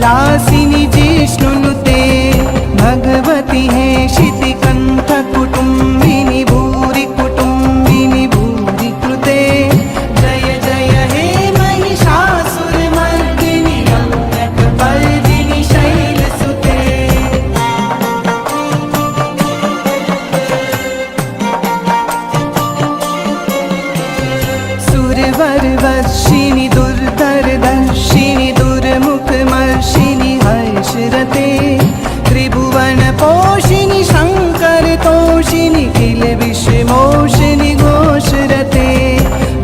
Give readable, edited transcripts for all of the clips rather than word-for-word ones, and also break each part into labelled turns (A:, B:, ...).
A: विलासिनी जिष्णुनुते भगवती है शितिकंठ कुटुंबिनी भूरि कुटुंबिनी भूरि कृते जय जय हे महिषासुरमर्दिनी रम्यकपर्दिनी शैलसुते सुरवरवर्षिणि दुर्धरदर्शिनि दुर्मुखमर्षिणि हर्षरते त्रिभुवनपोषिणि शङ्करतोषिणि किल विश्वमोषिणि घोषरते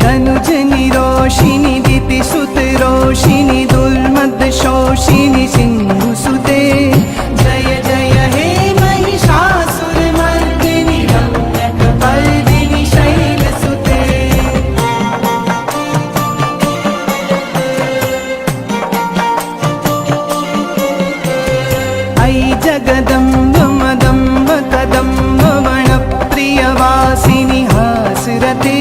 A: धनुजनि रोषिणि दितिसुतरोषिणि दुर्मदशोषिणि सिन्धुसुते जय जय हे महिषासुरमर्दिनि रम्यकपर्दिनि शैलसुते ऐ जगदम्ब मदम्ब कदम्ब वनप्रियवासिनि हासरते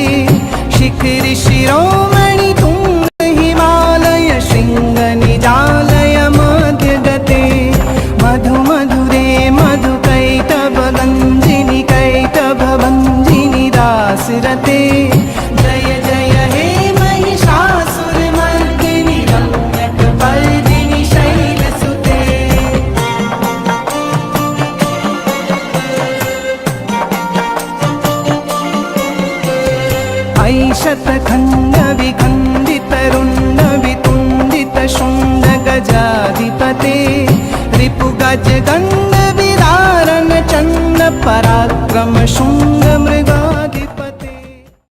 A: शिखरि शिरोमणि तुंग हिमालय शृंग निजालय मध्यगते मधु मधुरे मधुकैटभ गंजिनि कैटभ भंजिनि दासरते जय जय हे महिषासुरमर्दिनि रम्यकपर्दिनि शैलसुते ऐ शतखण्ड विखण्डित रुण्ड वितुण्डित शुण्ड गजाधिपते रिपु गज गण्ड विदारण चण्ड पराक्रम शुण्ड